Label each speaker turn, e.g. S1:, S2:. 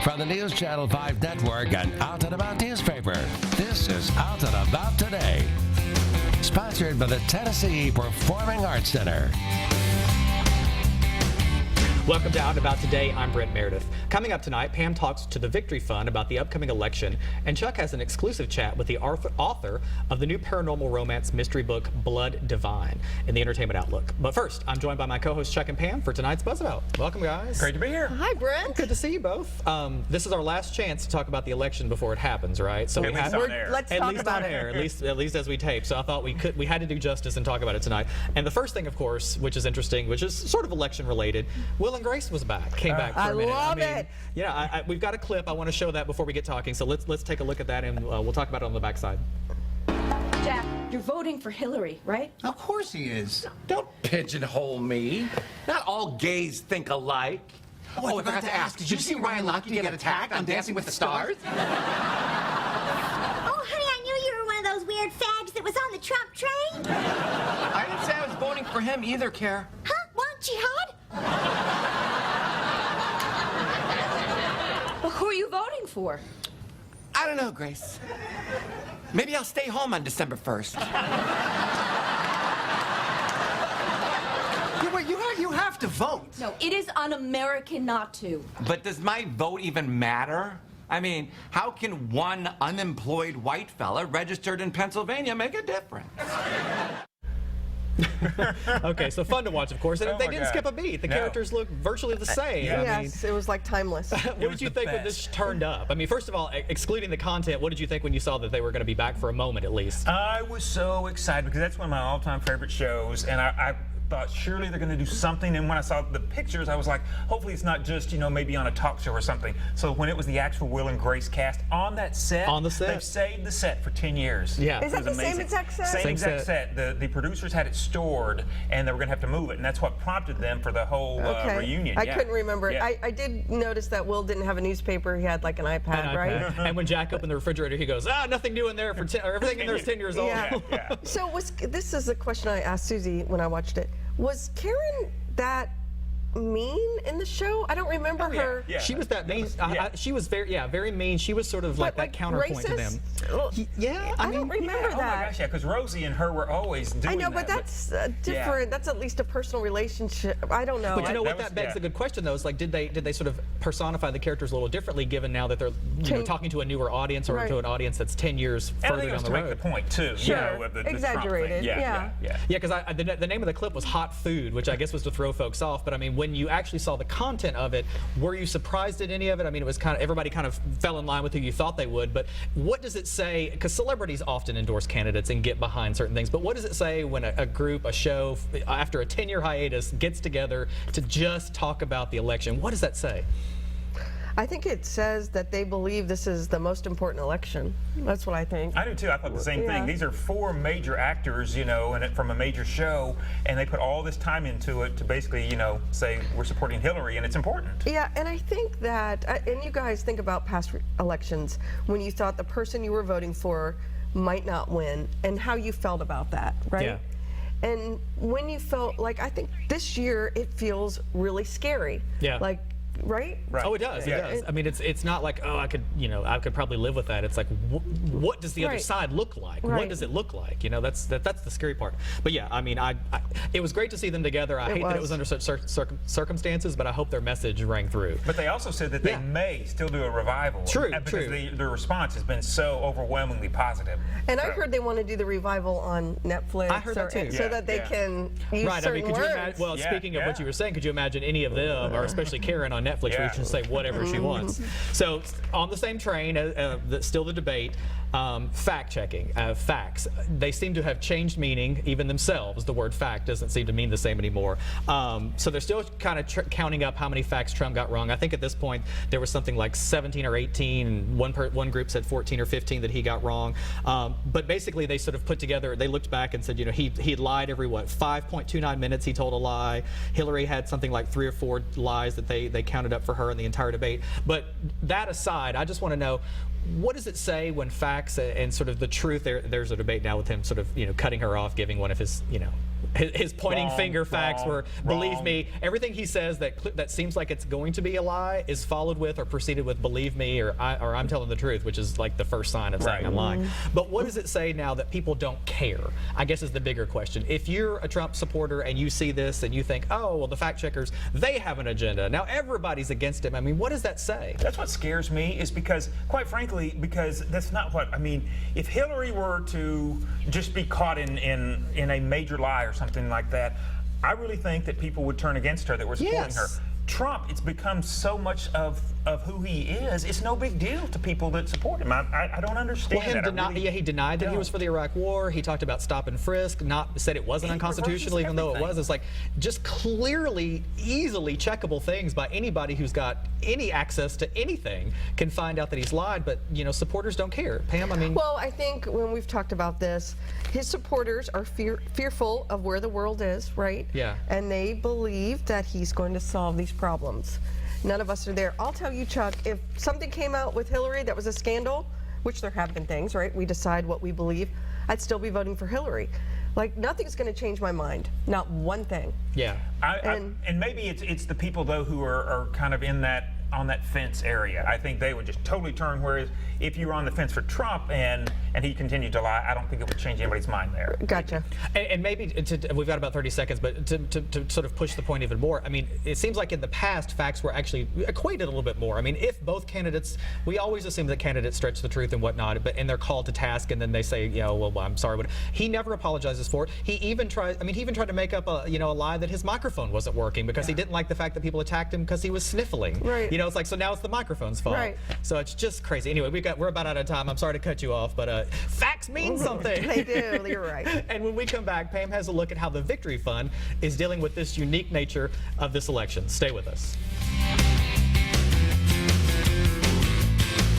S1: from the News Channel 5 Network and Out and About newspaper. This is Out and About Today, sponsored by the Tennessee Performing Arts Center.
S2: Welcome to Out and About Today. I'm Brent Meredith. Coming up tonight, Pam talks to the Victory Fund about the upcoming election, and Chuck has an exclusive chat with the author of the new paranormal romance mystery book, Blood Divine, in the Entertainment Outlook. But first, I'm joined by my co-hosts Chuck and Pam for tonight's Buzz About. Welcome, guys.
S3: Great to be here.
S4: Hi, Brent.
S2: Good to see you both. This is our last chance to talk about the election before it happens, right? So
S3: At least on air.
S4: Let's
S2: at
S4: talk
S2: least
S4: about
S2: on
S4: it.
S2: air, at least as we tape. So I thought we had to do justice and talk about it tonight. And the first thing, of course, which is interesting, which is sort of election related, Will and Grace was back, came back for
S4: I
S2: a minute.
S4: love it.
S2: Yeah, we've got a clip. I want to show that before we get talking. So let's take a look at that, and we'll talk about it on the backside.
S5: Jack, you're voting for Hillary, right?
S6: Of course he is. Don't pigeonhole me. Not all gays think alike. Oh, I forgot to ask, did you see Ryan Lochte get attacked on Dancing with the Stars?
S7: Oh, honey, I knew you were one of those weird fags that was on the Trump train.
S6: I didn't say I was voting for him either, Care.
S7: Huh? Want jihad?
S5: Well, who are you voting for?
S6: I don't know, Grace. Maybe I'll stay home on December 1st.
S8: You have to vote.
S5: No, it is un-American not to.
S6: But does my vote even matter? I mean, how can one unemployed white fella registered in Pennsylvania make a difference?
S2: Okay, so fun to watch, of course. And
S3: Oh
S2: they
S3: my
S2: didn't
S3: God.
S2: skip a beat. The
S3: No.
S2: characters look virtually the same.
S3: yeah.
S2: I mean,
S4: Yes, it was like timeless.
S2: what did
S3: was
S2: you
S3: the
S2: think when this
S3: best.
S2: turned up? I mean, first of all, excluding the content, what did you think when you saw that they were going to be back for a moment at least?
S3: I was so excited because that's one of my all-time favorite shows, and I thought surely they're going to do something. And when I saw the pictures, I was like, hopefully it's not just, maybe on a talk show or something. So when it was the actual Will and Grace cast on that set,
S2: On the set?
S3: they've saved the set for 10 years.
S2: Yeah.
S4: Is that
S3: It was
S4: the same
S3: amazing.
S4: exact set?
S3: Same
S2: Same
S3: exact
S2: set.
S3: set. The producers had it stored, and they were going to have to move it, and that's what prompted them for the whole
S4: Okay.
S3: reunion.
S4: I
S3: Yeah.
S4: couldn't remember.
S3: Yeah.
S4: I did notice that Will didn't have a newspaper. He had like an iPad,
S2: An
S4: right?
S2: iPad. And when Jack opened the refrigerator, he goes, nothing new in there for or everything in there is 10 years old.
S4: Yeah.
S3: Yeah.
S4: So this is a question I asked Susie when I watched it. Was Karen that mean in the show? I don't remember
S3: Oh, yeah,
S4: her.
S3: yeah.
S2: She was that mean.
S3: yeah.
S2: She was very mean. She was sort of like that counterpoint to them.
S4: racist?
S2: Yeah,
S4: I don't remember
S3: Oh my
S4: that.
S3: gosh, yeah, because Rosie and her were always doing
S4: I know,
S3: that.
S4: but that's different. That's at least a personal relationship. I don't know.
S2: But you know
S3: That
S2: what?
S3: was-
S2: That begs
S3: yeah.
S2: a good question, though. Is like, did they sort of personify the characters a little differently, given now that they're
S4: Change-
S2: talking to a newer audience or
S4: Right.
S2: to an audience that's 10 years
S3: And I
S2: further
S3: think it
S2: down
S3: was
S2: the
S3: to make
S2: road?
S3: the point too,
S4: Sure.
S3: of the Trump thing.
S4: Exaggerated, yeah.
S2: Yeah, because the name of the clip was Hot Food, which I guess was to throw folks off. But I mean, when you actually saw the content of it, were you surprised at any of it? I mean, it was kind of, everybody kind of fell in line with who you thought they would. But what does it say? Because celebrities often endorse candidates and get behind certain things. But what does it say when a group, a show, after a 10-year hiatus, gets together to just talk about the election? What does that say?
S4: I think it says that they believe this is the most important election. That's what I think.
S3: I do too. I thought the same
S4: Yeah.
S3: thing. These are four major actors, and from a major show, and they put all this time into it to basically, say we're supporting Hillary, and it's important.
S4: Yeah, and I think that, and you guys think about past elections when you thought the person you were voting for might not win, and how you felt about that, right?
S2: Yeah.
S4: And when you felt like, I think this year it feels really scary.
S2: Yeah.
S4: Like, right?
S3: Right.
S2: Oh, it does.
S3: Yeah.
S2: It does. I mean, it's not like, oh, I could probably live with that. It's like, what does the other
S4: Right.
S2: side look like? What
S4: Right.
S2: does it look like? That's the scary part. But yeah, I mean, it was great to see them together. I hate that it was under such circumstances, but I hope their message rang through.
S3: But they also said that they
S2: Yeah.
S3: may still do a revival.
S2: True,
S3: Because
S2: true.
S3: the response has been so overwhelmingly positive.
S4: And I
S3: So-
S4: heard they want to do the revival on Netflix.
S2: I heard that too.
S4: So
S3: Yeah,
S4: that they
S3: yeah.
S4: can use
S2: Right. I
S4: certain
S2: mean, could you
S4: words.
S2: imagine? Well,
S3: Yeah,
S2: speaking of what
S3: yeah.
S2: you were saying, could you imagine any of them, or especially Karen on Netflix, where
S3: Yeah.
S2: you can say whatever she wants? So on the same train, still the debate. Fact checking, facts. They seem to have changed meaning, even themselves. The word fact doesn't seem to mean the same anymore. So they're still kind of counting up how many facts Trump got wrong. I think at this point there was something like 17 or 18, and one group said 14 or 15 that he got wrong. But basically they sort of put together, they looked back and said, he lied every 5.29 minutes he told a lie. Hillary had something like 3 or 4 lies that they counted up for her in the entire debate. But that aside, I just want to know, what does it say when facts and sort of the truth, there's a debate now with him sort of, cutting her off, giving one of his, His pointing
S3: Wrong,
S2: finger facts
S3: wrong,
S2: were, believe
S3: wrong.
S2: me, everything he says that seems like it's going to be a lie is followed with or preceded with believe me or I'm telling the truth, which is like the first sign of saying
S3: Right.
S2: I'm lying. But what does it say now that people don't care? I guess is the bigger question. If you're a Trump supporter and you see this and you think, oh, well, the fact checkers, they have an agenda. Now everybody's against him. I mean, what does that say?
S3: That's what scares me, is because, quite frankly, because that's not what, I mean, if Hillary were to just be caught in a major lie or something like that, I really think that people would turn against her that were supporting
S2: Yes.
S3: her. Trump, it's become so much of who he is. It's no big deal to people that support him. I don't understand
S2: Well,
S3: that.
S2: he denied that he was for the Iraq War. He talked about stop and frisk, said it wasn't
S3: He
S2: unconstitutional,
S3: reverses
S2: even though it
S3: everything.
S2: was. It's like just clearly, easily checkable things by anybody who's got any access to anything can find out that he's lied. But supporters don't care. Pam, I mean,
S4: Well, I think when we've talked about this, his supporters are fearful of where the world is, right?
S2: Yeah.
S4: And they believe that he's going to solve these problems. None of us are there. I'll tell you, Chuck, if something came out with Hillary that was a scandal, which there have been things, right? We decide what we believe. I'd still be voting for Hillary. Like, nothing's going to change my mind. Not one thing.
S2: yeah.
S3: And maybe it's the people, though, who are kind of on that fence area. I think they would just totally turn, whereas if you were on the fence for Trump and he continued to lie, I don't think it would change anybody's mind there.
S4: Gotcha.
S2: And maybe we've got about 30 seconds, but to sort of push the point even more, I mean, it seems like in the past, facts were actually equated a little bit more. I mean, if both candidates, we always assume that candidates stretch the truth and whatnot, and they're called to task, and then they say, well, I'm sorry, but he never apologizes for it. He even tried to make up a lie that his microphone wasn't working because he didn't like the fact that people attacked him because he was sniffling.
S4: Right.
S2: It's like, so now it's the microphone's fault.
S4: Right.
S2: So it's just crazy. Anyway, we're about out of time. I'm sorry to cut you off, but facts mean something.
S4: They do. You're right.
S2: And when we come back, Pam has a look at how the Victory Fund is dealing with this unique nature of this election. Stay with us.